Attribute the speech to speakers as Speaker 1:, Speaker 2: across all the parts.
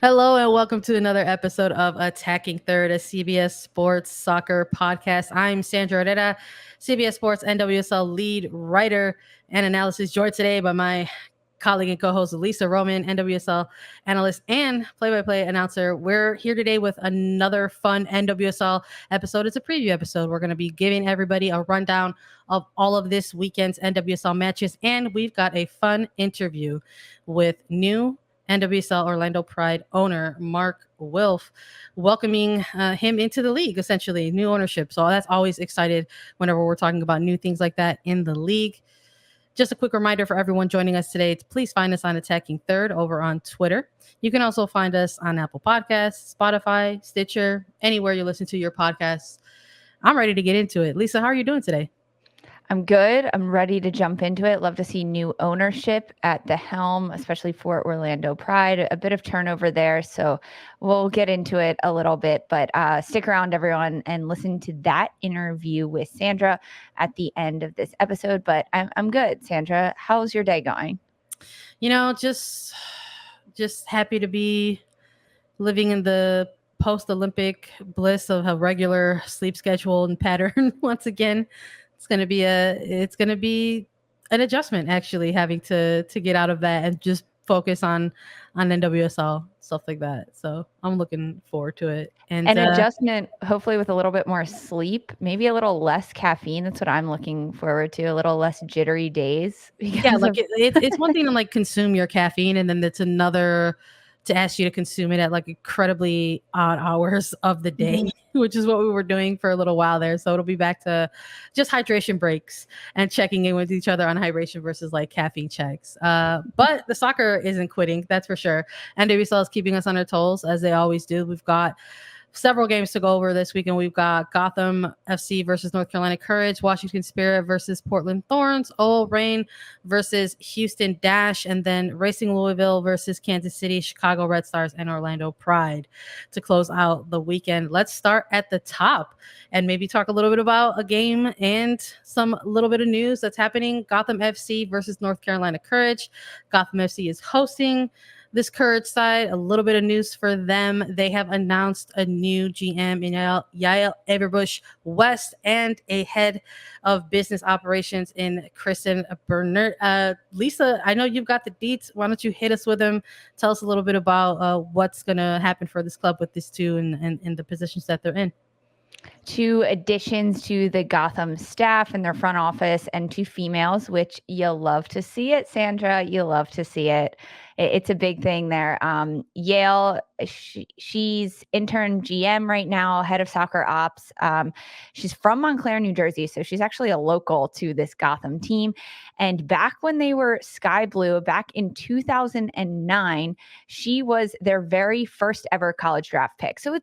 Speaker 1: Hello and welcome to another episode of Attacking Third, a CBS Sports soccer podcast. I'm Sandra Herrera, CBS Sports NWSL lead writer and analysis, joined today by my colleague and co-host Lisa Roman, NWSL analyst and play-by-play announcer. We're here today with another fun NWSL episode. It's a preview episode. We're going to be giving everybody a rundown of all of this weekend's NWSL matches, and we've got a fun interview with new NWSL Orlando Pride owner Mark Wilf, welcoming him into the league, essentially new ownership. So that's always excited whenever we're talking about new things like that in the league. Just a quick reminder for everyone joining us today to please find us on Attacking Third over on Twitter. You can also find us on Apple Podcasts, Spotify, Stitcher, anywhere you listen to your podcasts. I'm ready to get into it. Lisa, how are you doing today?
Speaker 2: I'm good. I'm ready to jump into it. Love to see new ownership at the helm, especially for Orlando Pride. A bit of turnover there, so we'll get into it a little bit. But stick around, everyone, and listen to that interview with Sandra at the end of this episode. But I'm good. Sandra, how's your day going?
Speaker 1: You know, just happy to be living in the post-Olympic bliss of a regular sleep schedule and pattern once again. It's going to be an adjustment, actually, having to get out of that and just focus on NWSL stuff like that. So I'm looking forward to it.
Speaker 2: And an adjustment, hopefully with a little bit more sleep, maybe a little less caffeine. That's what I'm looking forward to. A little less jittery days.
Speaker 1: Yeah, like it's one thing to like consume your caffeine, and then it's another to ask you to consume it at like incredibly odd hours of the day, which is what we were doing for a little while there. So it'll be back to just hydration breaks and checking in with each other on hydration versus like caffeine checks. But the soccer isn't quitting, that's for sure. NWSL is keeping us on our toes as they always do. We've got several games to go over this weekend. We've got Gotham FC versus North Carolina Courage, Washington Spirit versus Portland Thorns, OL Reign versus Houston Dash, and then Racing Louisville versus Kansas City, Chicago Red Stars, and Orlando Pride to close out the weekend. Let's start at the top and maybe talk a little bit about a game and some little bit of news that's happening. Gotham FC versus North Carolina Courage. Gotham FC is hosting this Courage side. A little bit of news for them. They have announced a new GM in Yael Everbush West and a head of business operations in Kristen Bernert. Lisa, I know you've got the deets. Why don't you hit us with them? Tell us a little bit about what's going to happen for this club with these two and the positions that they're in.
Speaker 2: 2 additions to the Gotham staff and their front office, and 2 females, which you'll love to see it, Sandra. You'll love to see it. It's a big thing there. Yale, she's intern GM right now, head of soccer ops. She's from Montclair, New Jersey, so she's actually a local to this Gotham team. And back when they were Sky Blue, back in 2009, she was their very first ever college draft pick. So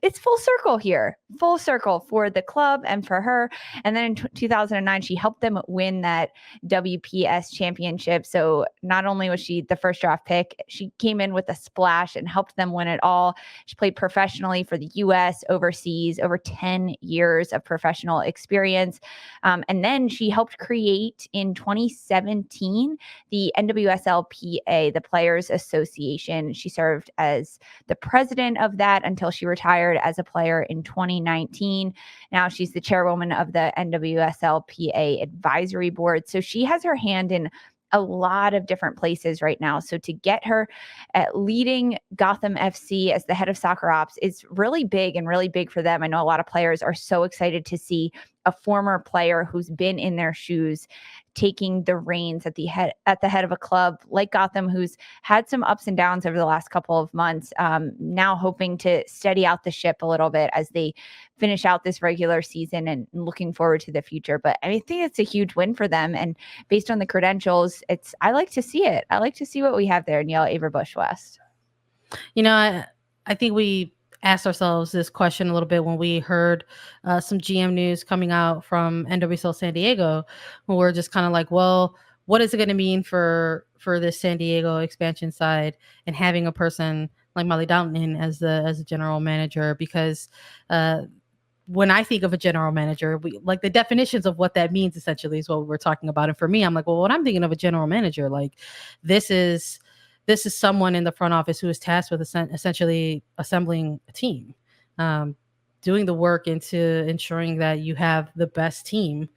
Speaker 2: it's full circle here, full circle for the club and for her. And then in 2009, she helped them win that WPS championship. So not only was she the first draft pick, she came in with a splash and helped them win it all. She played professionally for the U.S., overseas, over 10 years of professional experience. And then she helped create in 2017 the NWSL-PA, the Players Association. She served as the president of that until she retired as a player in 2019. Now she's the chairwoman of the NWSL-PA advisory board. So she has her hand in a lot of different places right now. So to get her leading Gotham FC as the head of soccer ops is really big and really big for them. I know a lot of players are so excited to see a former player who's been in their shoes taking the reins at the head of a club like Gotham, who's had some ups and downs over the last couple of months, now hoping to steady out the ship a little bit as they finish out this regular season and looking forward to the future. But I think it's a huge win for them. And based on the credentials, I like to see it. I like to see what we have there in Yale Averbush West.
Speaker 1: You know, I think we asked ourselves this question a little bit when we heard some GM news coming out from NWSL San Diego, when we're just kind of like, well, what is it going to mean for this San Diego expansion side and having a person like Molly Downton as a general manager? Because when I think of a general manager, we like the definitions of what that means essentially is what we're talking about. And for me, I'm like, well, when I'm thinking of a general manager, like this is this is someone in the front office who is tasked with essentially assembling a team, doing the work into ensuring that you have the best team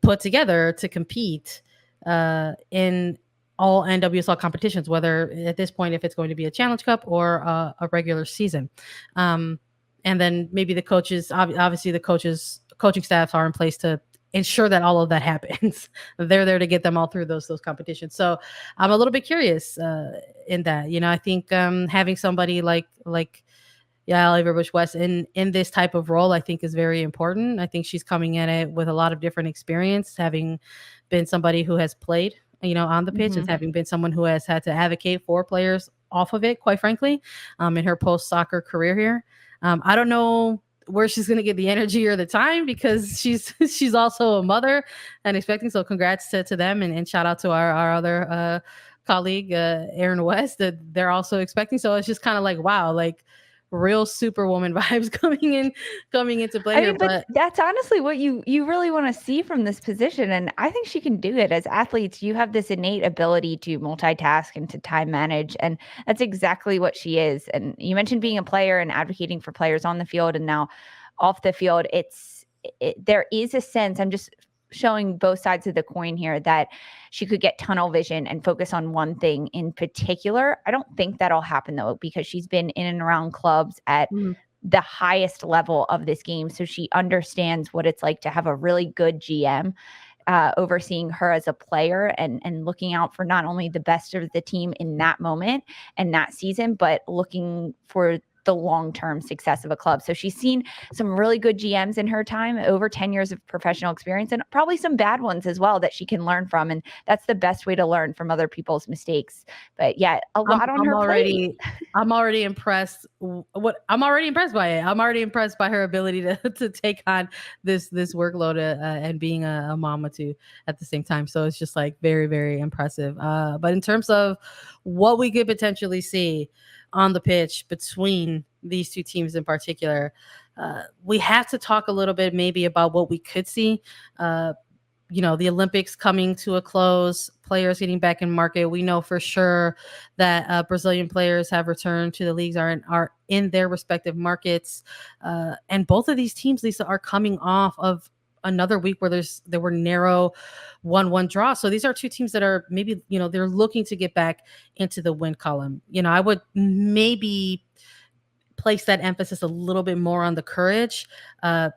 Speaker 1: put together to compete in all NWSL competitions, whether at this point, if it's going to be a Challenge Cup or a regular season. And then maybe the coaches, obviously the coaching staffs are in place to ensure that all of that happens. They're there to get them all through those competitions. So I'm a little bit curious in that. I think having somebody like Oliver Bush West in this type of role, I think is very important. I think she's coming at it with a lot of different experience, having been somebody who has played, on the pitch, and having been someone who has had to advocate for players off of it, quite frankly, in her post-soccer career here. I don't know where she's going to get the energy or the time, because she's also a mother and expecting. So congrats to them, and shout out to our other colleague, Aaron West, that they're also expecting. So it's just kind of like, wow, like real superwoman vibes coming into play here.
Speaker 2: But that's honestly what you really want to see from this position. And I think she can do it. As athletes, you have this innate ability to multitask and to time manage. And that's exactly what she is. And you mentioned being a player and advocating for players on the field and now off the field. There is a sense, I'm just showing both sides of the coin here, that she could get tunnel vision and focus on one thing in particular. I don't think that'll happen though, because she's been in and around clubs at the highest level of this game. So she understands what it's like to have a really good GM overseeing her as a player and looking out for not only the best of the team in that moment and that season, but looking for the long-term success of a club. So she's seen some really good GMs in her time, over 10 years of professional experience, and probably some bad ones as well that she can learn from. And that's the best way to learn from other people's mistakes. But yeah, a lot on her plate.
Speaker 1: I'm already impressed. I'm already impressed by it. I'm already impressed by her ability to take on this workload and being a mama too at the same time. So it's just like very, very impressive. But in terms of what we could potentially see on the pitch between these two teams in particular, we have to talk a little bit maybe about what we could see. The Olympics coming to a close, players getting back in market. We know for sure that Brazilian players have returned to the leagues, are in their respective markets. And both of these teams, Lisa, are coming off of another week where there were narrow 1-1 draws. So these are two teams that are maybe, they're looking to get back into the win column. I would maybe place that emphasis a little bit more on the courage,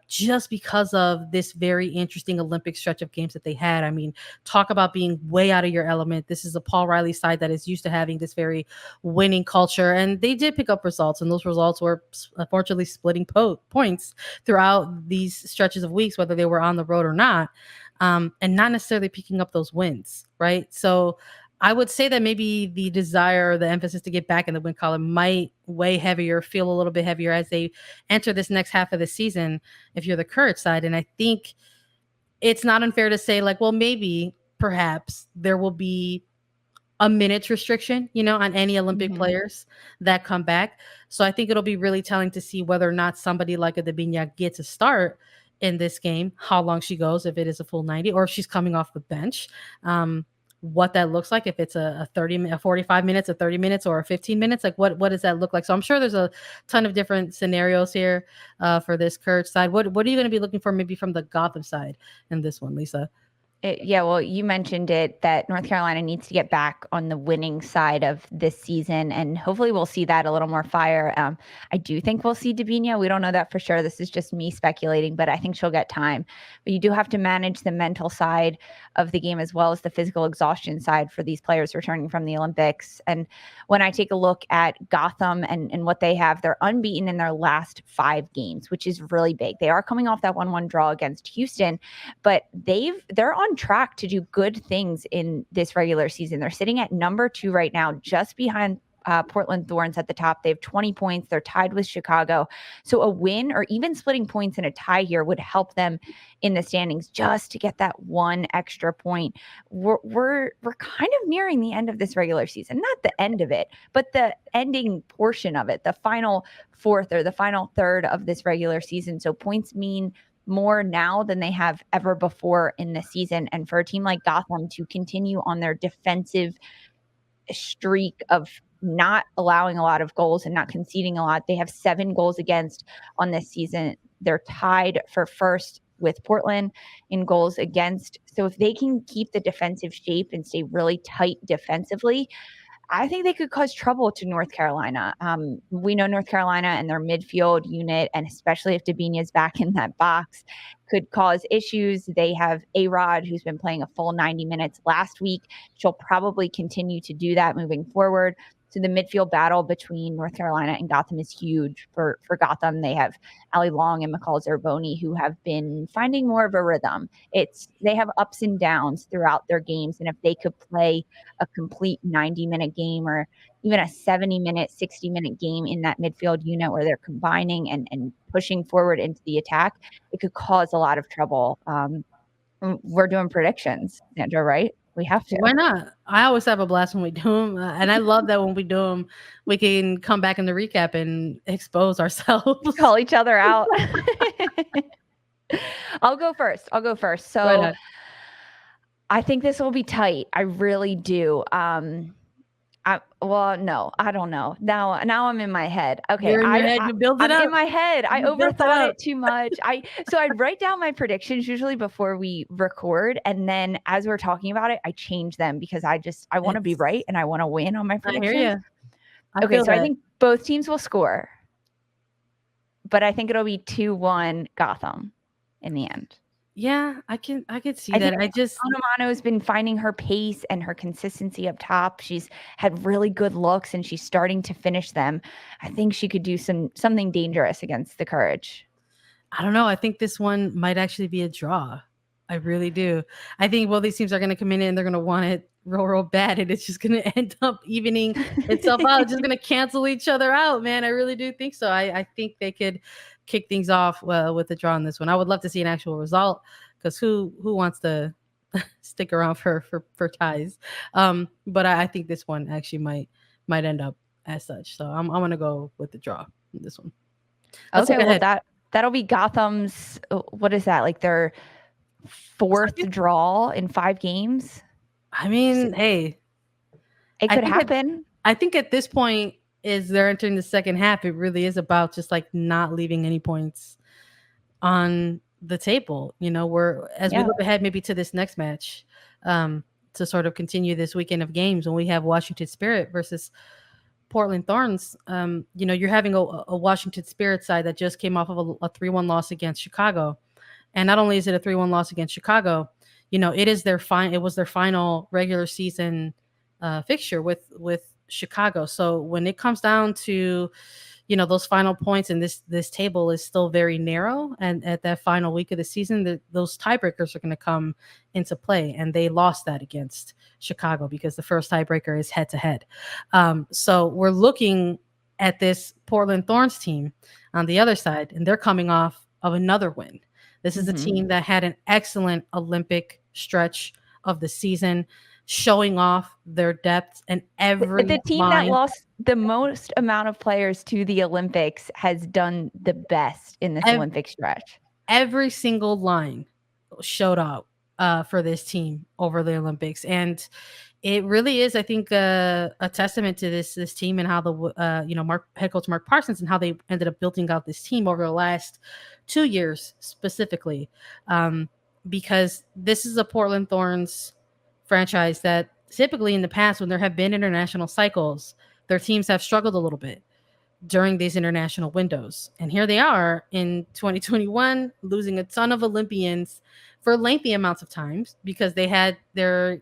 Speaker 1: just because of this very interesting Olympic stretch of games that they had. I mean, talk about being way out of your element. This is a Paul Riley side that is used to having this very winning culture, and they did pick up results, and those results were unfortunately splitting points throughout these stretches of weeks, whether they were on the road or not, and not necessarily picking up those wins, right? So I would say that maybe the desire, the emphasis to get back in the win column might weigh heavier, feel a little bit heavier as they enter this next half of the season, if you're the courage side. And I think it's not unfair to say, like, well, maybe perhaps there will be a minutes restriction, on any Olympic players that come back. So I think it'll be really telling to see whether or not somebody like a Dabinia gets a start in this game, how long she goes, if it is a full 90, or if she's coming off the bench. What that looks like, if it's a 45 minutes, a 30 minutes, or a 15 minutes, like what does that look like? So I'm sure there's a ton of different scenarios here for this courage side. What are you going to be looking for maybe from the Gotham side in this one, Lisa?
Speaker 2: Well, you mentioned it, that North Carolina needs to get back on the winning side of this season, and hopefully we'll see that a little more fire. I do think we'll see Dabinia. We don't know that for sure. This is just me speculating, but I think she'll get time. But you do have to manage the mental side of the game as well as the physical exhaustion side for these players returning from the Olympics. And when I take a look at Gotham and what they have, they're unbeaten in their last 5 games, which is really big. They are coming off that 1-1 draw against Houston, but they're on track to do good things in this regular season. They're sitting at number 2 right now, just behind Portland Thorns at the top. They have 20 points. They're tied with Chicago. So a win or even splitting points in a tie here would help them in the standings just to get that one extra point. We're kind of nearing the end of this regular season. Not the end of it, but the ending portion of it, the final fourth or the final third of this regular season. So points mean more now than they have ever before in the season. And for a team like Gotham to continue on their defensive streak of not allowing a lot of goals and not conceding a lot. They have 7 goals against on this season. They're tied for first with Portland in goals against. So if they can keep the defensive shape and stay really tight defensively, I think they could cause trouble to North Carolina. We know North Carolina and their midfield unit, and especially if Dabiña's back in that box, could cause issues. They have A-Rod, who's been playing a full 90 minutes last week. She'll probably continue to do that moving forward. So the midfield battle between North Carolina and Gotham is huge for Gotham. They have Allie Long and McCall Zerboni, who have been finding more of a rhythm. They have ups and downs throughout their games, and if they could play a complete 90-minute game or even a 70-minute, 60-minute game in that midfield unit where they're combining and pushing forward into the attack, it could cause a lot of trouble. We're doing predictions, Sandra, right? We have to.
Speaker 1: Why not? I always have a blast when we do them. And I love that when we do them, we can come back in the recap and expose ourselves.
Speaker 2: Call each other out. I'll go first. So I think this will be tight. I really do. No, I don't know. Now I'm in my head. Okay.
Speaker 1: You're in your head, you build it up.
Speaker 2: I'm in my head. I overthought it too much. So I'd write down my predictions usually before we record. And then as we're talking about it, I change them because I want to be right and I want to win on my predictions.
Speaker 1: I hear you.
Speaker 2: Okay. So I think both teams will score, but I think it'll be 2-1 Gotham in the end.
Speaker 1: Yeah, I can see that.
Speaker 2: Onumano has been finding her pace and her consistency up top. She's had really good looks and she's starting to finish them. I think she could do something dangerous against the Courage.
Speaker 1: I don't know. I think this one might actually be a draw. I really do. I think both these teams are going to come in and they're going to want it real bad, and it's just going to end up evening itself out. It's just going to cancel each other out, man. I really do think so. I think they could kick things off with a draw on this one. I would love to see an actual result because who wants to stick around for ties? But I think this one actually might end up as such. So I'm going to go with the draw in this one.
Speaker 2: Okay, well that'll be Gotham's. What is that? Like their 4th draw in 5 games.
Speaker 1: I mean, hey,
Speaker 2: it could happen.
Speaker 1: I think at this point, is they're entering the second half, it really is about just like not leaving any points on the table. You know, we look ahead maybe to this next match, to sort of continue this weekend of games when we have Washington Spirit versus Portland Thorns. You're having a Washington Spirit side that just came off of a 3-1 loss against Chicago. And not only is it a 3-1 loss against Chicago, it was their final regular season fixture with Chicago. So when it comes down to, those final points, and this table is still very narrow, and at that final week of the season, those tiebreakers are going to come into play. And they lost that against Chicago because the first tiebreaker is head to head. So we're looking at this Portland Thorns team on the other side, and they're coming off of another win. This is a team that had an excellent Olympic stretch of the season, showing off their depth and
Speaker 2: the team that lost the most amount of players to the Olympics has done the best in this Olympic stretch.
Speaker 1: Every single line showed up for this team over the Olympics, and it really is, I think, a testament to this team and how the head coach Mark Parsons and how they ended up building out this team over the last 2 years specifically, because this is a Portland Thorns franchise that typically in the past, when there have been international cycles, their teams have struggled a little bit during these international windows. And here they are in 2021, losing a ton of Olympians for lengthy amounts of times because they had their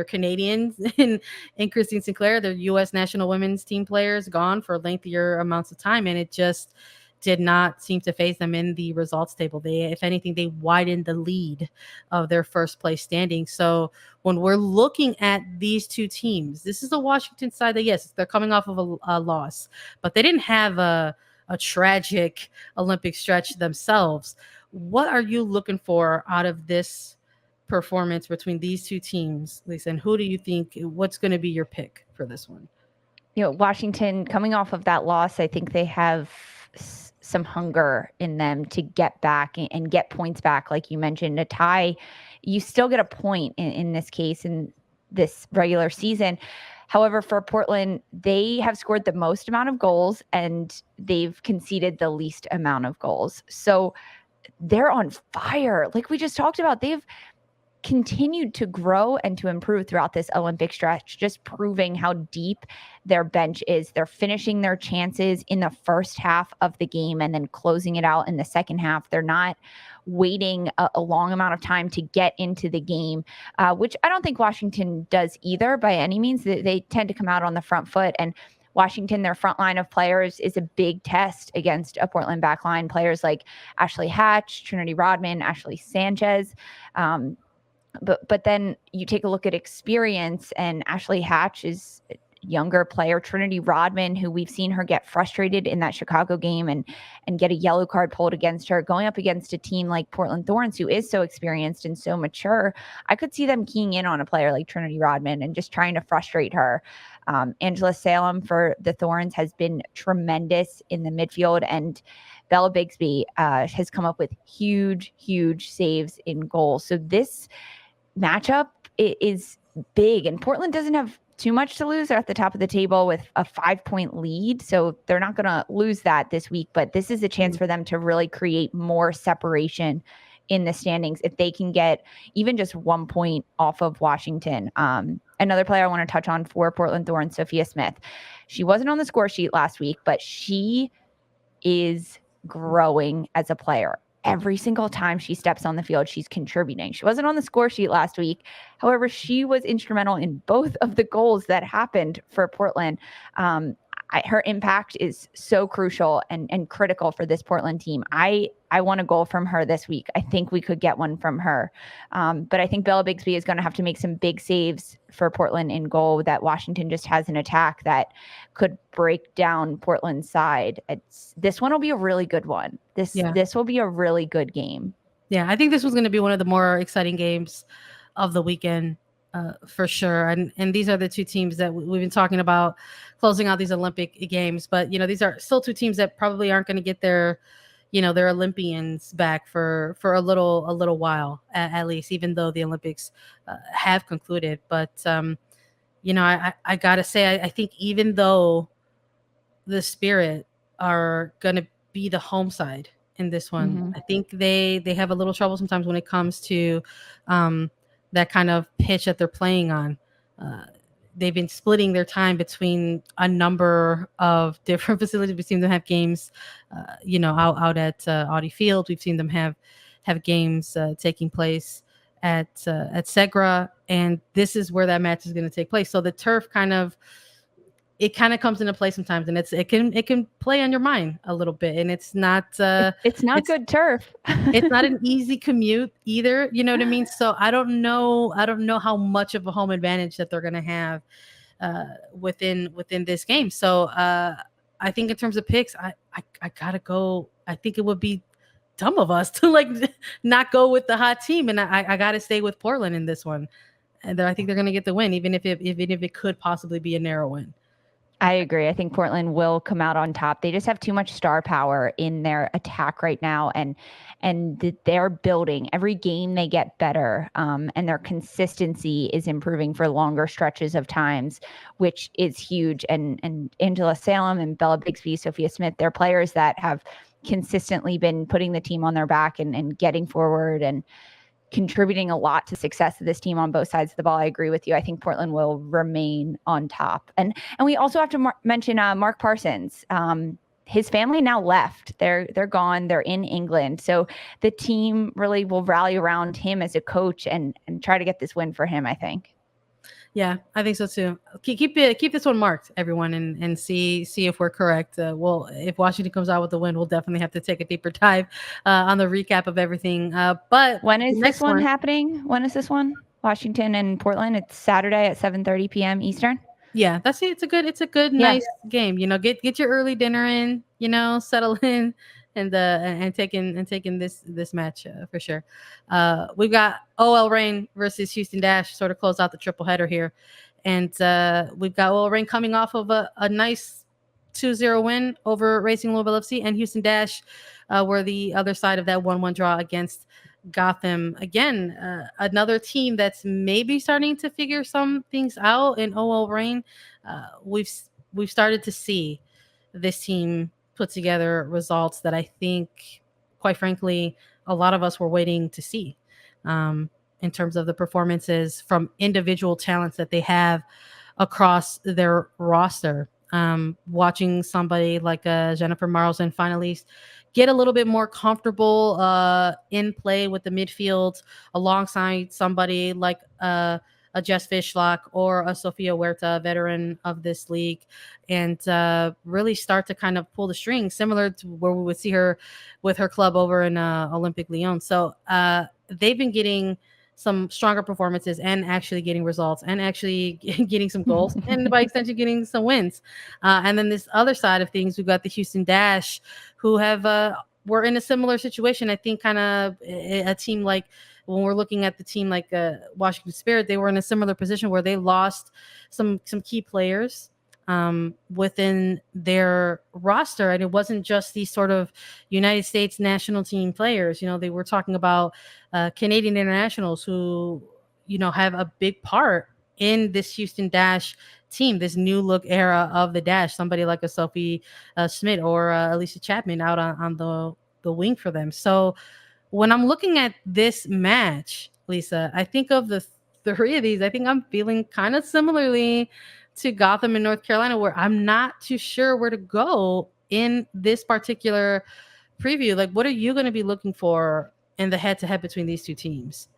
Speaker 1: Canadians and Christine Sinclair, their U.S. national women's team players, gone for lengthier amounts of time. And it just did not seem to phase them in the results table. If anything, they widened the lead of their first place standing. So when we're looking at these two teams, this is the Washington side that, yes, they're coming off of a loss, but they didn't have a tragic Olympic stretch themselves. What are you looking for out of this performance between these two teams, Lisa? And who do you think, what's going to be your pick for this one?
Speaker 2: Washington coming off of that loss, I think they have some hunger in them to get back and get points back. Like you mentioned, a tie, you still get a point in this case in this regular season. However, for Portland, they have scored the most amount of goals and they've conceded the least amount of goals. So they're on fire. Like we just talked about, they've continued to grow and to improve throughout this Olympic stretch, just proving how deep their bench is. They're finishing their chances in the first half of the game and then closing it out in the second half. They're not waiting a long amount of time to get into the game, which I don't think Washington does either by any means. They tend to come out on the front foot, and Washington, their front line of players is a big test against a Portland backline. Players like Ashley Hatch, Trinity Rodman, Ashley Sanchez. But then you take a look at experience, and Ashley Hatch is a younger player. Trinity Rodman, who we've seen her get frustrated in that Chicago game and get a yellow card pulled against her, going up against a team like Portland Thorns, who is so experienced and so mature. I could see them keying in on a player like Trinity Rodman and just trying to frustrate her. Angela Salem for the Thorns has been tremendous in the midfield, and Bella Bigsby has come up with huge saves in goal. So this matchup is big, and Portland doesn't have too much to lose. They're at the top of the table with a 5-point lead, so they're not going to lose that this week, but this is a chance for them to really create more separation in the standings if they can get even just 1 point off of Washington. Another player I want to touch on for Portland Thorns, Sophia Smith. She wasn't on the score sheet last week, but she is growing as a player. Every single time she steps on the field, she's contributing. She wasn't on the score sheet last week. However, she was instrumental in both of the goals that happened for Portland. Her impact is so crucial and critical for this Portland team. I want a goal from her this week. I think we could get one from her. But I think Bella Bigsby is going to have to make some big saves for Portland in goal, that Washington just has an attack that could break down Portland's side. This one will be a really good one. This will be a really good game.
Speaker 1: Yeah, I think this was going to be one of the more exciting games of the weekend. For sure. And these are the two teams that we've been talking about closing out these Olympic games. But, these are still two teams that probably aren't going to get their Olympians back for a little while, at least, even though the Olympics have concluded. But, I got to say, I think even though the Spirit are going to be the home side in this one, I think they have a little trouble sometimes when it comes to that kind of pitch that they're playing on. They've been splitting their time between a number of different facilities. We've seen them have games, out at Audi Field. We've seen them have games taking place at Segra, and this is where that match is going to take place. So the turf kind of comes into play sometimes, and it can play on your mind a little bit, and it's not
Speaker 2: good turf.
Speaker 1: It's not an easy commute either, you know what I mean? So I don't know how much of a home advantage that they're going to have within this game. So I think in terms of picks, I gotta go. I think it would be dumb of us to not go with the hot team, and I gotta stay with Portland in this one. And I think they're going to get the win, even if it could possibly be a narrow win.
Speaker 2: I agree. I think Portland will come out on top. They just have too much star power in their attack right now, and they're building. Every game they get better, and their consistency is improving for longer stretches of times, which is huge. And Angela Salem and Bella Bigsby, Sophia Smith, they're players that have consistently been putting the team on their back and getting forward and contributing a lot to success of this team on both sides of the ball. I agree with you. I think Portland will remain on top. And we also have to mention Mark Parsons. His family now left. They're gone. They're in England. So the team really will rally around him as a coach and try to get this win for him, I think.
Speaker 1: Yeah, I think so too. Keep this one marked, everyone, and see if we're correct. Well, if Washington comes out with the win, we'll definitely have to take a deeper dive on the recap of everything. But
Speaker 2: when is this one happening? When is this one? Washington and Portland. It's Saturday at 7:30 p.m. Eastern.
Speaker 1: Yeah, that's it. It's a good, nice game. Get your early dinner in. Settle in. And taking this match for sure. We've got OL Reign versus Houston Dash, sort of close out the triple header here, and we've got OL Reign coming off of a nice 2-0 win over Racing Louisville FC, and Houston Dash were the other side of that 1-1 draw against Gotham again, another team that's maybe starting to figure some things out in OL Reign. We've started to see this team put together results that I think, quite frankly, a lot of us were waiting to see, in terms of the performances from individual talents that they have across their roster. Watching somebody like Jennifer Marlson finally get a little bit more comfortable in play with the midfield alongside somebody like a Jess Fishlock or a Sofia Huerta, veteran of this league, and really start to kind of pull the strings, similar to where we would see her with her club over in Olympique Lyon. So they've been getting some stronger performances and actually getting results and actually getting some goals and by extension getting some wins. And then this other side of things, we've got the Houston Dash, who have were in a similar situation. I think kind of a team like, when we're looking at the team like Washington Spirit, they were in a similar position where they lost some key players within their roster, and it wasn't just these sort of United States national team players. They were talking about Canadian internationals who have a big part in this Houston Dash team, this new look era of the Dash. Somebody like a Sophie Schmidt or Alicia Chapman out on the wing for them. So when I'm looking at this match, Lisa, I think of the three of these. I think I'm feeling kind of similarly to Gotham in North Carolina, where I'm not too sure where to go in this particular preview. Like, what are you going to be looking for in the head-to-head between these two teams?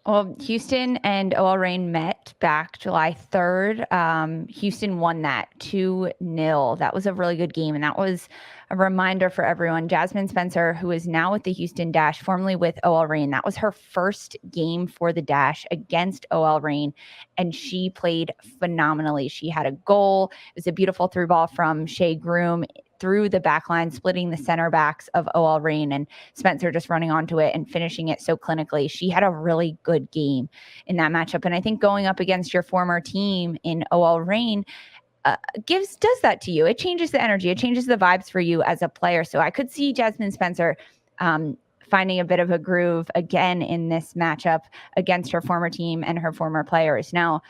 Speaker 2: Well, Houston and OL Reign met back July 3rd. Houston won that 2-0. That was a really good game. And that was a reminder for everyone. Jasmine Spencer, who is now with the Houston Dash, formerly with OL Reign, that was her first game for the Dash against OL Reign. And she played phenomenally. She had a goal. It was a beautiful through ball from Shea Groom through the back line, splitting the center backs of OL Reign, and Spencer just running onto it and finishing it so clinically. She had a really good game in that matchup. And I think going up against your former team in OL Reign does that to you. It changes the energy. It changes the vibes for you as a player. So I could see Jasmine Spencer finding a bit of a groove again in this matchup against her former team and her former players. Now,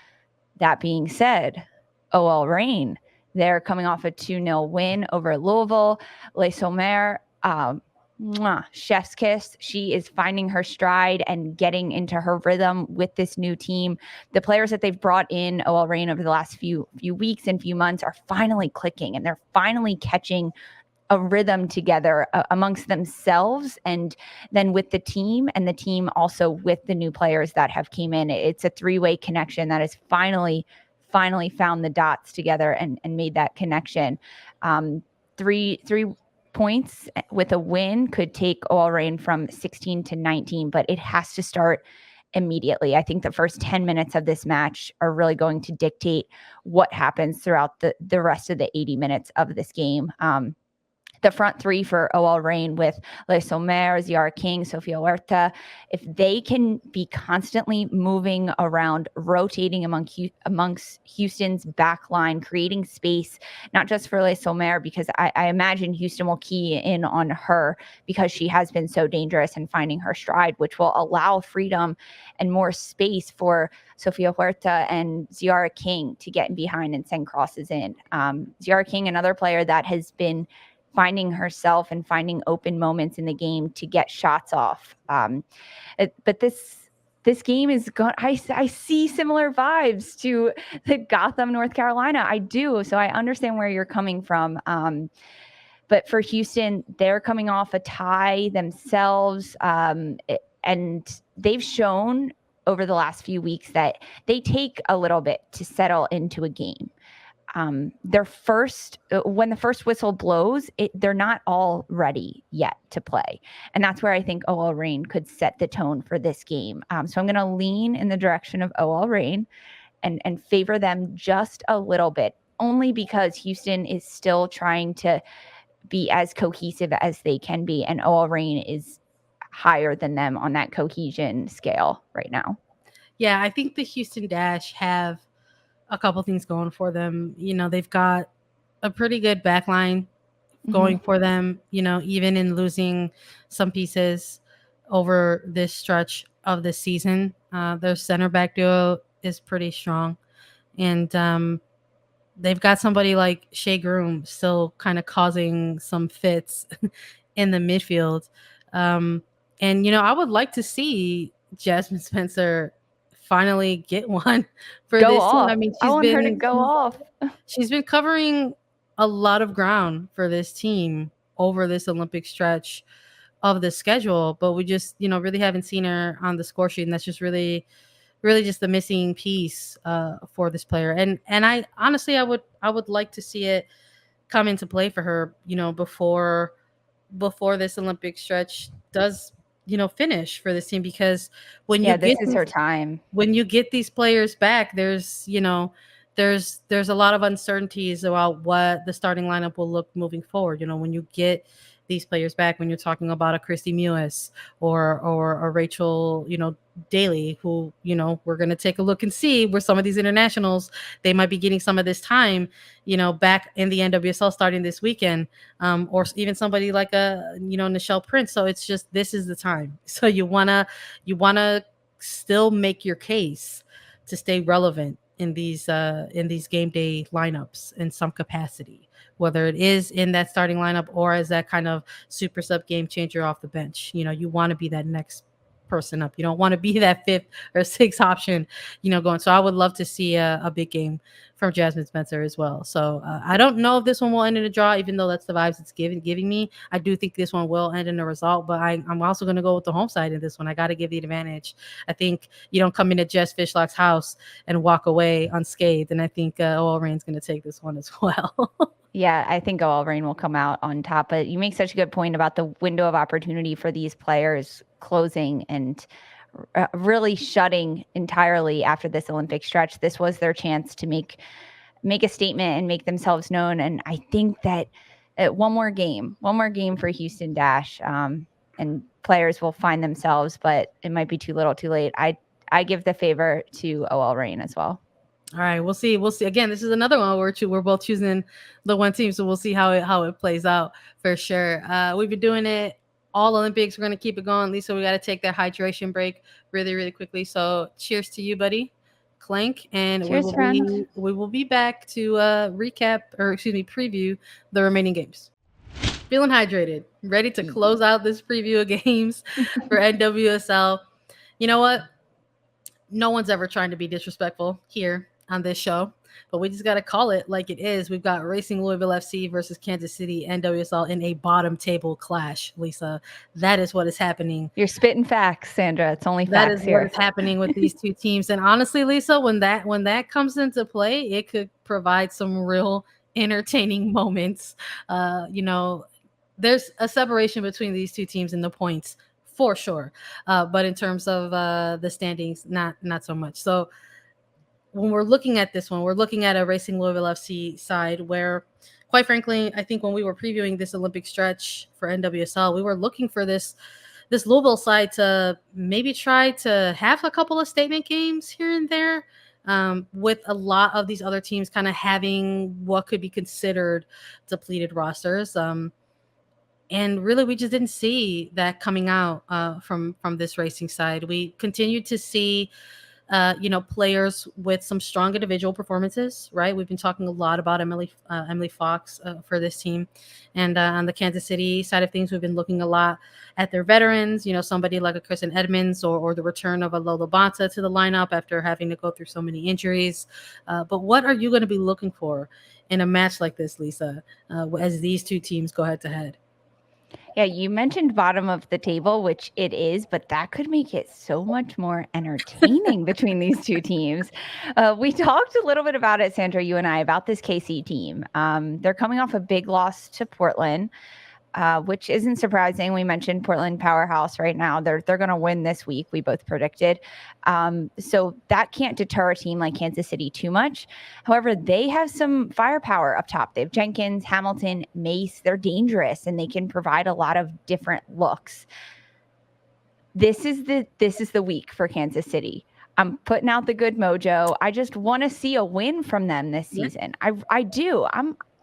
Speaker 2: that being said, OL Reign, they're coming off a 2-0 win over Louisville. Les Sommers, chef's kiss. She is finding her stride and getting into her rhythm with this new team. The players that they've brought in OL Reign over the last few weeks and few months are finally clicking, and they're finally catching a rhythm together amongst themselves, and then with the team, and the team also with the new players that have came in. It's a three-way connection that has finally found the dots together and made that connection. Three points with a win could take OL Reign from 16 to 19, but it has to start immediately. I think the first 10 minutes of this match are really going to dictate what happens throughout the rest of the 80 minutes of this game. The front three for OL Reign with Les Sommers, Ziara King, Sofia Huerta, if they can be constantly moving around, rotating amongst Houston's back line, creating space, not just for Les Sommers, because I imagine Houston will key in on her because she has been so dangerous in finding her stride, which will allow freedom and more space for Sofia Huerta and Ziara King to get behind and send crosses in. Ziara King, another player that has been finding herself and finding open moments in the game to get shots off. But this game is going. I see similar vibes to the Gotham, North Carolina. I do. So I understand where you're coming from. But for Houston, they're coming off a tie themselves. And they've shown over the last few weeks that they take a little bit to settle into a game. When the first whistle blows, they're not all ready yet to play. And that's where I think OL Reign could set the tone for this game. So I'm going to lean in the direction of OL Reign and favor them just a little bit, only because Houston is still trying to be as cohesive as they can be. And OL Reign is higher than them on that cohesion scale right now.
Speaker 1: Yeah, I think the Houston Dash have a couple things going for them. They've got a pretty good backline going for them, even in losing some pieces. over this stretch of the season. Their center back duo is pretty strong, and they've got somebody like Shea Groom still kind of causing some fits in the midfield. Um, and I would like to see Jasmine Spencer finally get one for
Speaker 2: Go
Speaker 1: this team.
Speaker 2: off.
Speaker 1: I mean,
Speaker 2: I want her to go off.
Speaker 1: she's been covering a lot of ground for this team over this Olympic stretch of the schedule, but we just really haven't seen her on the score sheet, and that's just really just the missing piece for this player. And I honestly, I would like to see it come into play for her, before this Olympic stretch does finish for this team, because when you
Speaker 2: this
Speaker 1: get
Speaker 2: is her time.
Speaker 1: when you get these players back, there's a lot of uncertainties about what the starting lineup will look moving forward. When you get these players back, when you're talking about a Christy Mewis or a Rachel, Daly, who, we're going to take a look and see where some of these internationals, they might be getting some of this time, back in the NWSL starting this weekend, or even somebody like Nichelle Prince. So it's just, this is the time. So you want to still make your case to stay relevant in these game day lineups in some capacity, whether it is in that starting lineup or as that kind of super sub game changer off the bench. You want to be that next person up. You don't want to be that fifth or sixth option, going. So I would love to see a big game from Jasmine Spencer as well. So I don't know if this one will end in a draw, even though that's the vibes it's giving me. I do think this one will end in a result, but I'm also going to go with the home side in this one. I got to give the advantage. I think you don't come into Jess Fishlock's house and walk away unscathed, and I think OL Reign's going to take this one as well.
Speaker 2: Yeah, I think OL Reign will come out on top. But you make such a good point about the window of opportunity for these players closing and really shutting entirely after this Olympic stretch. This was their chance to make a statement and make themselves known. And I think that one more game for Houston Dash, and players will find themselves, but it might be too little too late. I give the favor to OL Reign as well.
Speaker 1: All right, we'll see. Again, this is another one where we're both choosing the one team, so we'll see how it plays out for sure. We've been doing it all Olympics. We're gonna keep it going, Lisa. We got to take that hydration break really, really quickly. So, cheers to you, buddy. Clank, and
Speaker 2: cheers,
Speaker 1: we will be back to preview the remaining games. Feeling hydrated, ready to close out this preview of games for NWSL. You know what? No one's ever trying to be disrespectful here on this show, but we just got to call it like it is. We've got Racing Louisville FC versus Kansas City NWSL in a bottom table clash, Lisa. That is what is happening.
Speaker 2: You're spitting facts, Sandra. It's only facts here.
Speaker 1: That is what is happening with these two teams. And honestly, Lisa, when that comes into play, it could provide some real entertaining moments. There's a separation between these two teams in the points for sure. But in terms of the standings, not so much. So when we're looking at this one, we're looking at a Racing Louisville FC side where, quite frankly, I think when we were previewing this Olympic stretch for NWSL, we were looking for this Louisville side to maybe try to have a couple of statement games here and there, with a lot of these other teams kind of having what could be considered depleted rosters. And really, we just didn't see that coming out from this Racing side. We continued to see players with some strong individual performances, right? We've been talking a lot about Emily Fox for this team. And on the Kansas City side of things, we've been looking a lot at their veterans, somebody like a Kristen Edmonds or the return of a Lola Bonta to the lineup after having to go through so many injuries. But what are you going to be looking for in a match like this, Lisa, as these two teams go head to head?
Speaker 2: Yeah, you mentioned bottom of the table, which it is, but that could make it so much more entertaining between these two teams. We talked a little bit about it, Sandra, you and I, about this KC team. They're coming off a big loss to Portland, which isn't surprising. We mentioned Portland powerhouse right now. They're going to win this week. We both predicted. So that can't deter a team like Kansas City too much. However, they have some firepower up top. They have Jenkins, Hamilton, Mace. They're dangerous and they can provide a lot of different looks. This is the week for Kansas City. I'm putting out the good mojo. I just want to see a win from them this season. I do.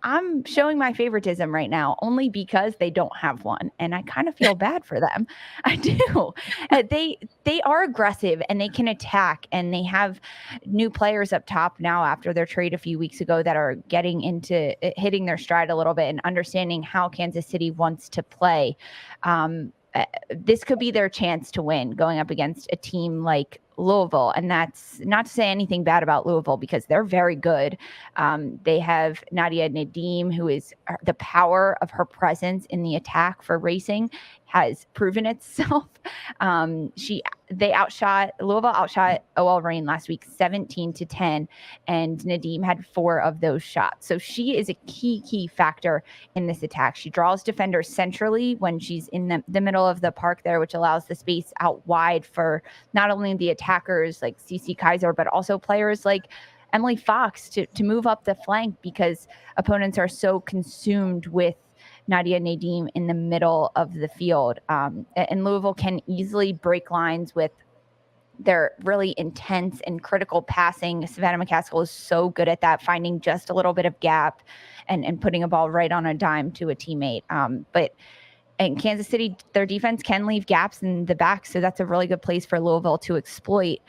Speaker 2: I'm showing my favoritism right now only because they don't have one, and I kind of feel bad for them. I do. They are aggressive and they can attack, and they have new players up top now after their trade a few weeks ago that are getting into hitting their stride a little bit and understanding how Kansas City wants to play. This could be their chance to win going up against a team like Louisville. And that's not to say anything bad about Louisville because they're very good. They have Nadia Nadim, who is the power of her presence in the attack for racing has proven itself. Louisville outshot OL Reign last week 17-10, and Nadim had 4 of those shots. So she is a key factor in this attack. She draws defenders centrally when she's in the middle of the park there, which allows the space out wide for not only the attackers like CC Kaiser, but also players like Emily Fox to move up the flank because opponents are so consumed with Nadia Nadim in the middle of the field. And Louisville can easily break lines with their really intense and critical passing. Savannah McCaskill is so good at that, finding just a little bit of gap and putting a ball right on a dime to a teammate. But in Kansas City, their defense can leave gaps in the back, so that's a really good place for Louisville to exploit.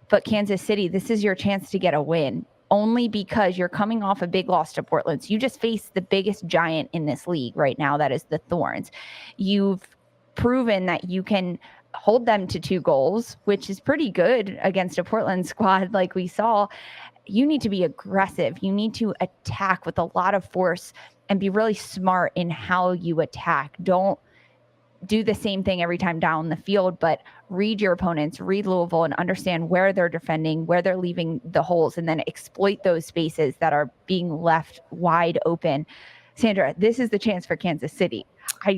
Speaker 2: But Kansas City, this is your chance to get a win, only because you're coming off a big loss to Portland. So you just face the biggest giant in this league right now, that is the Thorns. You've proven that you can hold them to 2 goals, which is pretty good against a Portland squad like we saw. You need to be aggressive. You need to attack with a lot of force and be really smart in how you attack. Don't do the same thing every time down the field, but read your opponents, read Louisville, and understand where they're defending, where they're leaving the holes, and then exploit those spaces that are being left wide open. Sandra, this is the chance for Kansas City.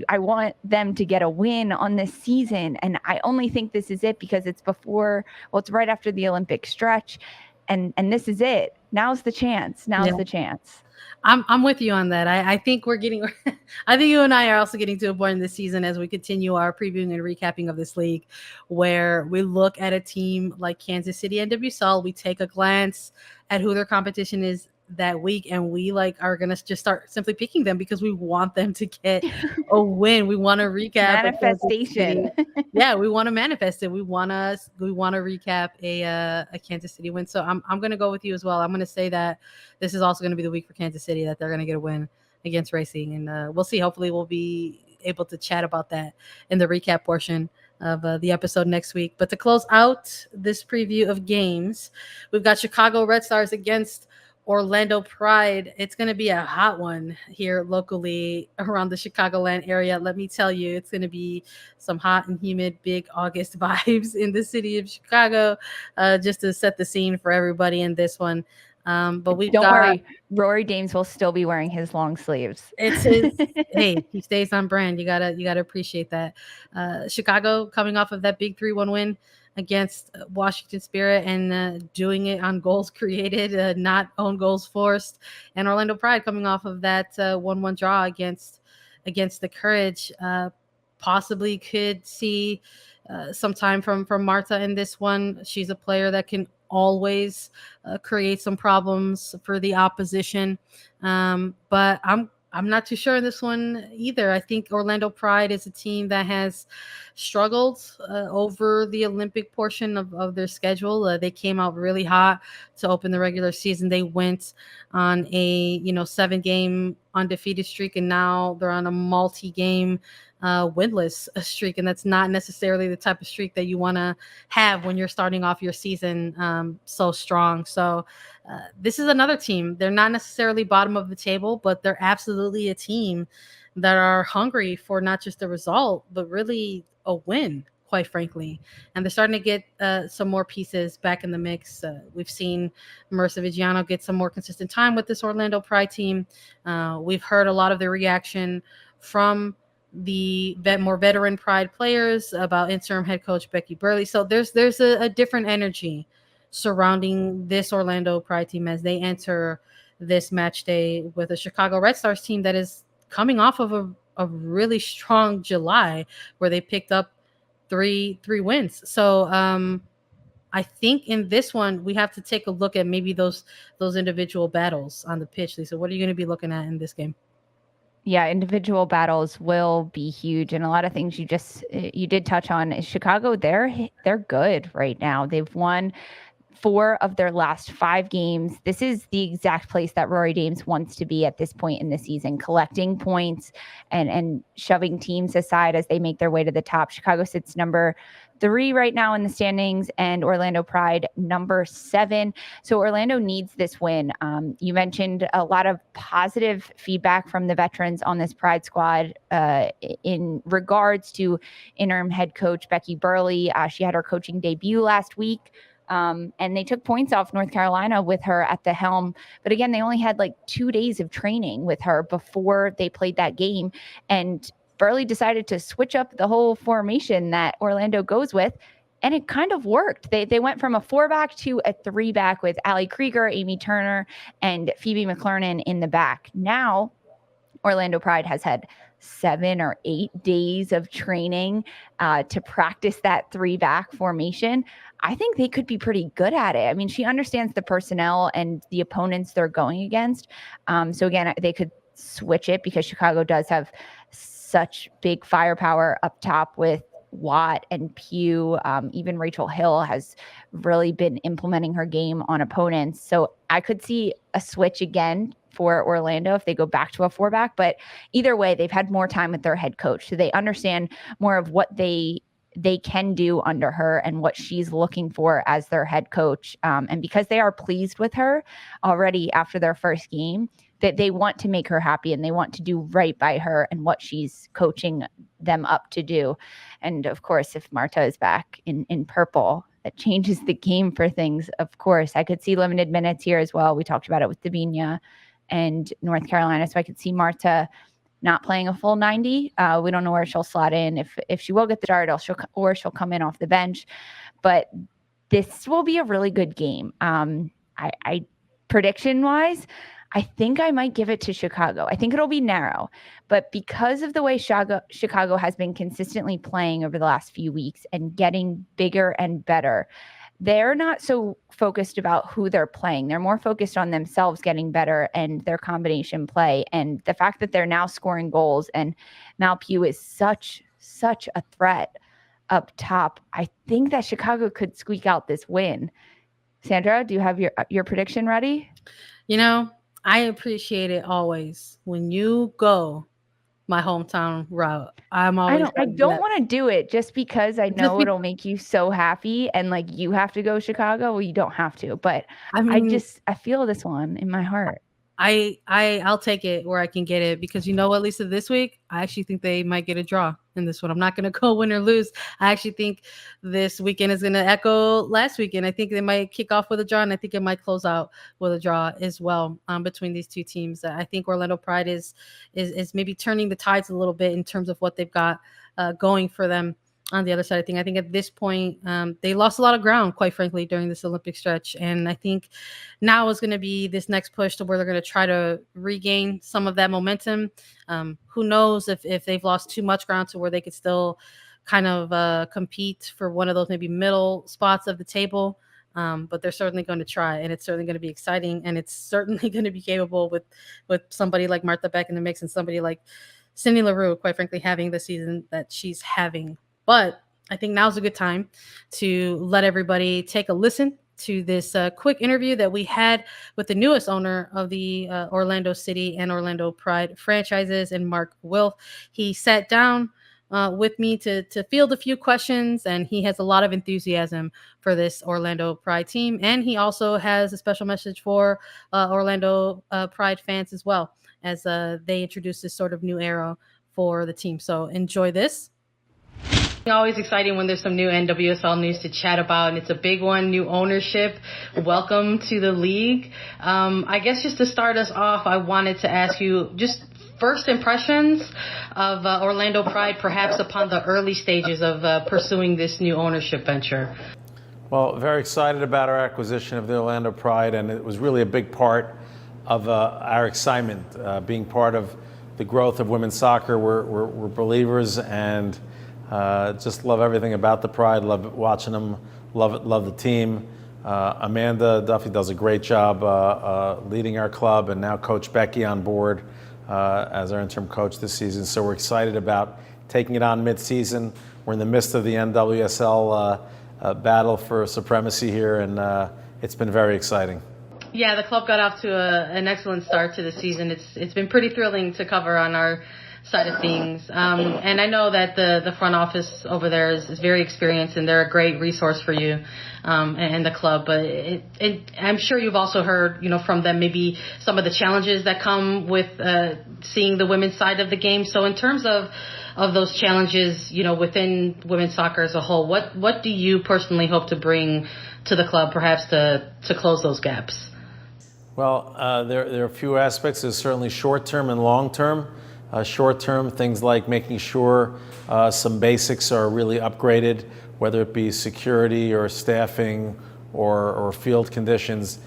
Speaker 2: I want them to get a win on this season, and I only think this is it because it's it's right after the Olympic stretch, and this is it. Now's the chance. The chance.
Speaker 1: I'm with you on that. I think we're getting, I think you and I are also getting to a point in this season as we continue our previewing and recapping of this league where we look at a team like Kansas City NWSL, we take a glance at who their competition is that week, and we are going to just start simply picking them because we want them to get a win. We want to recap
Speaker 2: manifestation.
Speaker 1: Yeah, we want to manifest it. We want to recap a Kansas City win. So I'm going to go with you as well. I'm going to say that this is also going to be the week for Kansas City that they're going to get a win against Racing, and we'll see. Hopefully we'll be able to chat about that in the recap portion of the episode next week. But to close out this preview of games, we've got Chicago Red Stars against Orlando Pride. It's going to be a hot one here locally around the Chicagoland area. Let me tell you, it's going to be some hot and humid, big August vibes in the city of Chicago, just to set the scene for everybody in this one. But don't
Speaker 2: worry, Rory Dames will still be wearing his long sleeves.
Speaker 1: It's his. Hey, he stays on brand. You gotta appreciate that. Chicago coming off of that big 3-1 win against Washington Spirit and doing it on goals created, not own goals forced. And Orlando Pride coming off of that 1-1 draw against the Courage. Possibly could see some time from Marta in this one. She's a player that can always create some problems for the opposition. But I'm not too sure in this one either. I think Orlando Pride is a team that has struggled over the Olympic portion of their schedule. They came out really hot to open the regular season. They went on a 7-game undefeated streak, and now they're on a multi-game winless streak, and that's not necessarily the type of streak that you want to have when you're starting off your season so strong. So this is another team. They're not necessarily bottom of the table, but they're absolutely a team that are hungry for not just a result, but really a win, quite frankly. And they're starting to get some more pieces back in the mix. We've seen Marissa Viggiano get some more consistent time with this Orlando Pride team. We've heard a lot of the reaction from the more veteran Pride players about interim head coach Becky Burley. So there's a different energy surrounding this Orlando Pride team as they enter this match day with a Chicago Red Stars team that is coming off of a really strong July where they picked up three wins. So I think in this one we have to take a look at maybe those individual battles on the pitch. Lisa, what are you going to be looking at in this game?
Speaker 2: Yeah, individual battles will be huge, and a lot of things you did touch on is Chicago. They're good right now. They've won 4 of their last 5 games. This is the exact place that Rory Dames wants to be at this point in the season, collecting points and shoving teams aside as they make their way to the top. Chicago sits number 3 right now in the standings, and Orlando Pride number 7. So Orlando needs this win. You mentioned a lot of positive feedback from the veterans on this Pride squad in regards to interim head coach Becky Burleigh. She had her coaching debut last week. And they took points off North Carolina with her at the helm. But again, they only had like 2 days of training with her before they played that game. And Burleigh decided to switch up the whole formation that Orlando goes with. And it kind of worked. They went from a 4-back to a 3-back with Allie Krieger, Amy Turner, and Phoebe McClernand in the back. Now, Orlando Pride has had 7 or 8 days of training to practice that 3-back formation. I think they could be pretty good at it. I mean, she understands the personnel and the opponents they're going against. So again, they could switch it because Chicago does have such big firepower up top with Watt and Pugh. Even Rachel Hill has really been implementing her game on opponents. So I could see a switch again for Orlando if they go back to a 4-back. But either way, they've had more time with their head coach. So they understand more of what they can do under her and what she's looking for as their head coach. And because they are pleased with her already after their first game, that they want to make her happy and they want to do right by her and what she's coaching them up to do. And of course, if Marta is back in purple, that changes the game for things. Of course, I could see limited minutes here as well. We talked about it with Davinia and North Carolina. So I could see Marta not playing a full 90. We don't know where she'll slot in, if she will get the start or she'll come in off the bench. But this will be a really good game. I prediction-wise, I think I might give it to Chicago. I think it'll be narrow. But because of the way Chicago has been consistently playing over the last few weeks and getting bigger and better, they're not so focused about who they're playing. They're more focused on themselves getting better and their combination play. And the fact that they're now scoring goals and Mal Pugh is such a threat up top, I think that Chicago could squeak out this win. Sandra, do you have your prediction ready?
Speaker 1: You know, I appreciate it always when you go my hometown route. I
Speaker 2: don't want to do it just because I know it'll make you so happy and like you have to go Chicago. Well, you don't have to, but I mean, I feel this one in my heart.
Speaker 1: I'll take it where I can get it because you know what, Lisa, this week I actually think they might get a draw in this one. I'm not going to go win or lose. I actually think this weekend is going to echo last weekend. I think they might kick off with a draw, and I think it might close out with a draw as well between these two teams. I think Orlando Pride is maybe turning the tides a little bit in terms of what they've got going for them. On the other side of things, I think at this point, they lost a lot of ground, quite frankly, during this Olympic stretch. And I think now is going to be this next push to where they're going to try to regain some of that momentum. Who knows if they've lost too much ground to where they could still kind of compete for one of those maybe middle spots of the table. But they're certainly going to try, and it's certainly going to be exciting, and it's certainly going to be capable with somebody like Martha Beck in the mix and somebody like Cindy LaRue, quite frankly, having the season that she's having. But I think now's a good time to let everybody take a listen to this quick interview that we had with the newest owner of the Orlando City and Orlando Pride franchises, and Mark Wilf. He sat down with me to field a few questions, and he has a lot of enthusiasm for this Orlando Pride team. And he also has a special message for Orlando Pride fans as well, as they introduce this sort of new era for the team. So enjoy this. Always exciting when there's some new NWSL news to chat about, and it's a big one. New ownership. Welcome to the league. I guess just to start us off, I wanted to ask you just first impressions of Orlando Pride, perhaps upon the early stages of pursuing this new ownership venture.
Speaker 3: Well, very excited about our acquisition of the Orlando Pride, and it was really a big part of our excitement, being part of the growth of women's soccer. We're believers and just love everything about the Pride, love watching them love the team. Amanda Duffy does a great job leading our club, and now Coach Becky on board as our interim coach this season. So we're excited about taking it on mid-season. We're in the midst of the NWSL battle for supremacy here, and it's been very exciting.
Speaker 1: Yeah, the club got off to an excellent start to the season. It's been pretty thrilling to cover on our side of things. And I know that the front office over there is very experienced, and they're a great resource for you and the club. But I'm sure you've also heard, from them maybe some of the challenges that come with seeing the women's side of the game. So in terms of those challenges, within women's soccer as a whole, what do you personally hope to bring to the club, perhaps to close those gaps?
Speaker 3: Well, there are a few aspects. There's certainly short-term and long-term. Short-term, things like making sure some basics are really upgraded, whether it be security or staffing or field conditions,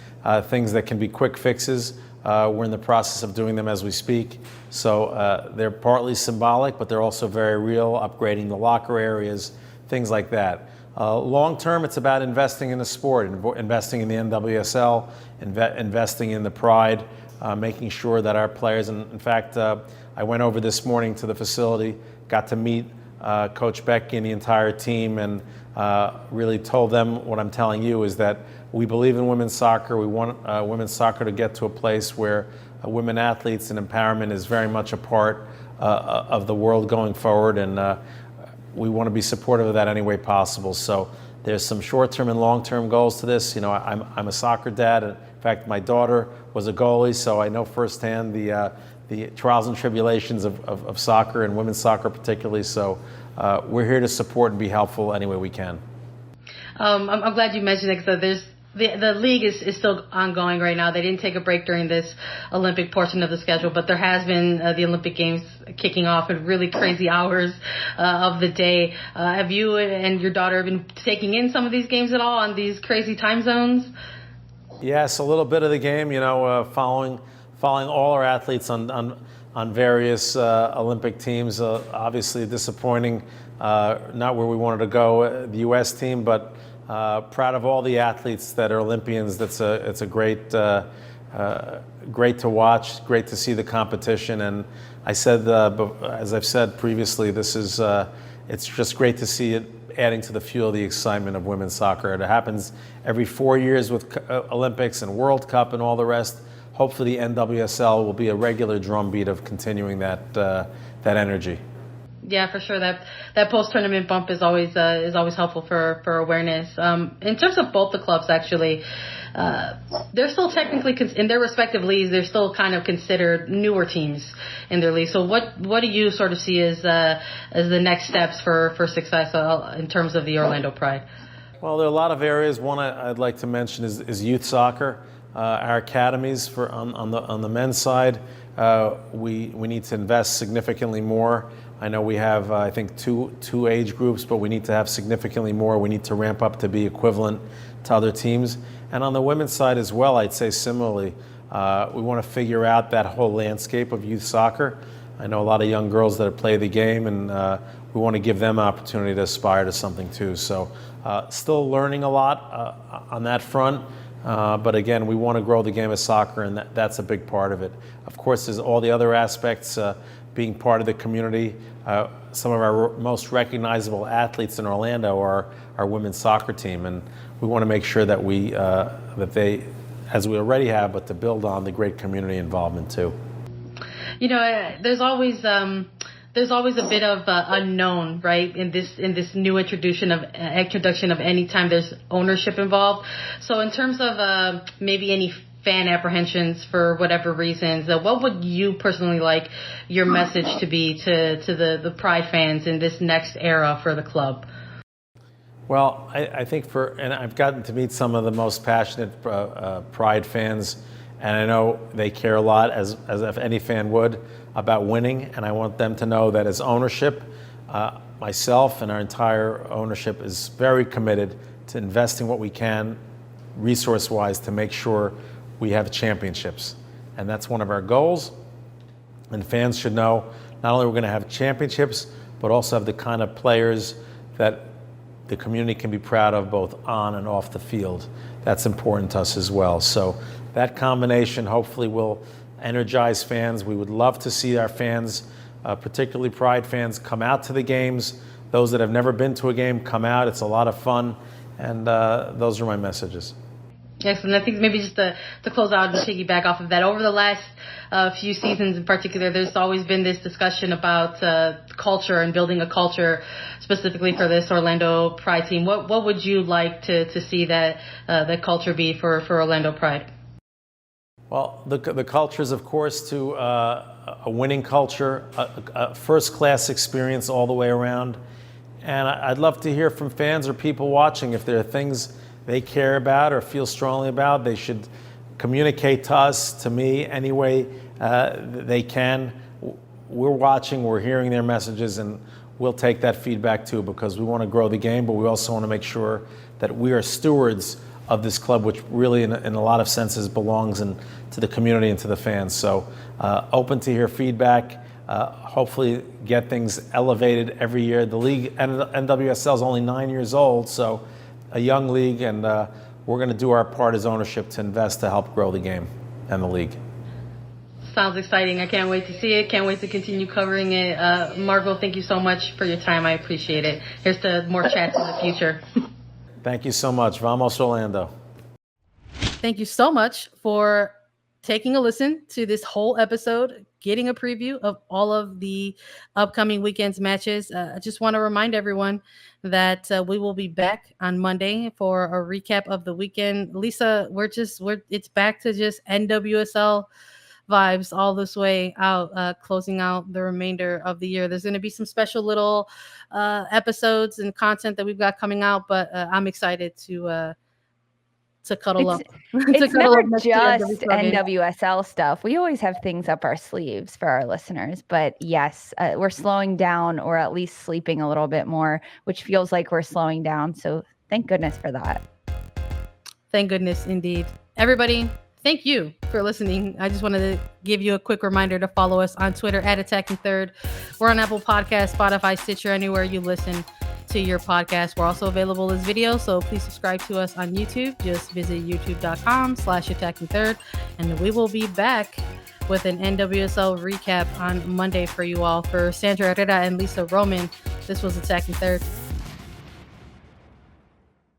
Speaker 3: things that can be quick fixes. We're in the process of doing them as we speak. So they're partly symbolic, but they're also very real, upgrading the locker areas, things like that. Long-term, it's about investing in the sport, investing in the NWSL, investing in the Pride, making sure that our players, and in fact, I went over this morning to the facility, got to meet Coach Becky and the entire team, and really told them what I'm telling you is that we believe in women's soccer. We want women's soccer to get to a place where women athletes and empowerment is very much a part of the world going forward, and we want to be supportive of that any way possible. So there's some short-term and long-term goals to this. I'm a soccer dad. In fact, my daughter was a goalie, so I know firsthand the trials and tribulations of soccer and women's soccer particularly. So we're here to support and be helpful any way we can.
Speaker 1: I'm glad you mentioned it, because the league is still ongoing right now. They didn't take a break during this Olympic portion of the schedule, but there has been the Olympic Games kicking off at really crazy hours of the day. Have you and your daughter been taking in some of these games at all on these crazy time zones?
Speaker 3: Yes, a little bit of the game, following all our athletes on various Olympic teams. Obviously disappointing, not where we wanted to go, the U.S. team, but proud of all the athletes that are Olympians. It's a great to watch, great to see the competition. And I said, as I've said previously, it's just great to see it adding to the fuel, the excitement of women's soccer. It happens every 4 years with Olympics and World Cup and all the rest. Hopefully the NWSL will be a regular drumbeat of continuing that energy.
Speaker 1: Yeah, for sure. That post-tournament bump is always helpful for awareness. In terms of both the clubs, actually, they're still technically in their respective leagues. They're still kind of considered newer teams in their league. So what do you sort of see as the next steps for success in terms of the Orlando Pride?
Speaker 3: Well, there are a lot of areas. One I'd like to mention is youth soccer. Our academies on the men's side, we need to invest significantly more. I know we have, I think, two age groups, but we need to have significantly more. We need to ramp up to be equivalent to other teams. And on the women's side as well, I'd say similarly, we want to figure out that whole landscape of youth soccer. I know a lot of young girls that play the game, and we want to give them an opportunity to aspire to something too. So still learning a lot on that front. But again, we want to grow the game of soccer, and that's a big part of it. Of course, there's all the other aspects, being part of the community. Some of our most recognizable athletes in Orlando are our women's soccer team, and we want to make sure that they, as we already have, but to build on the great community involvement too.
Speaker 1: There's always a bit of unknown, right, in this new introduction of any time there's ownership involved. So in terms of maybe any fan apprehensions for whatever reasons, what would you personally like your message to be to the Pride fans in this next era for the club?
Speaker 3: Well, I think and I've gotten to meet some of the most passionate Pride fans, and I know they care a lot, as if any fan would, about winning, and I want them to know that as ownership, myself and our entire ownership is very committed to investing what we can resource-wise to make sure we have championships. And that's one of our goals. And fans should know not only we're going to have championships, but also have the kind of players that the community can be proud of both on and off the field. That's important to us as well. So that combination hopefully will energize fans. We would love to see our fans, particularly Pride fans, come out to the games. Those that have never been to a game, come out. It's a lot of fun. And those are my messages.
Speaker 1: Excellent. I think maybe just to close out and piggyback off of that, over the last few seasons in particular, there's always been this discussion about culture and building a culture specifically for this Orlando Pride team. What would you like to see that the culture be for Orlando Pride?
Speaker 3: Well, the culture is, of course, to a winning culture, a first-class experience all the way around. And I'd love to hear from fans or people watching if there are things they care about or feel strongly about. They should communicate to us, to me, any way they can. We're watching, we're hearing their messages, and we'll take that feedback too, because we want to grow the game, but we also want to make sure that we are stewards of this club, which really in a lot of senses belongs to the community and to the fans. So open to hear feedback, hopefully get things elevated every year. The league, NWSL, is only 9 years old, so a young league, and we're going to do our part as ownership to invest to help grow the game and the league.
Speaker 1: Sounds exciting. I can't wait to see it. Can't wait to continue covering it. Margot, thank you so much for your time. I appreciate it. Here's to more chats in the future.
Speaker 3: Thank you so much. Vamos Orlando.
Speaker 1: Thank you so much for taking a listen to this whole episode, getting a preview of all of the upcoming weekend's matches. I just want to remind everyone that we will be back on Monday for a recap of the weekend. Lisa, it's back to just NWSL vibes all this way out, closing out the remainder of the year. There's going to be some special little episodes and content that we've got coming out, but I'm excited to cuddle up.
Speaker 2: It's never just NWSL stuff. We always have things up our sleeves for our listeners. But yes, we're slowing down, or at least sleeping a little bit more, which feels like we're slowing down. So thank goodness for that.
Speaker 1: Thank goodness, indeed. Everybody, thank you for listening. I just wanted to give you a quick reminder to follow us on Twitter at Attacking Third. We're on Apple Podcasts, Spotify, Stitcher, anywhere you listen to your podcast. We're also available as video, so please subscribe to us on YouTube. Just visit youtube.com/Attacking Third, and we will be back with an NWSL recap on Monday for you all. For Sandra, Herrera, and Lisa Roman, this was Attacking Third.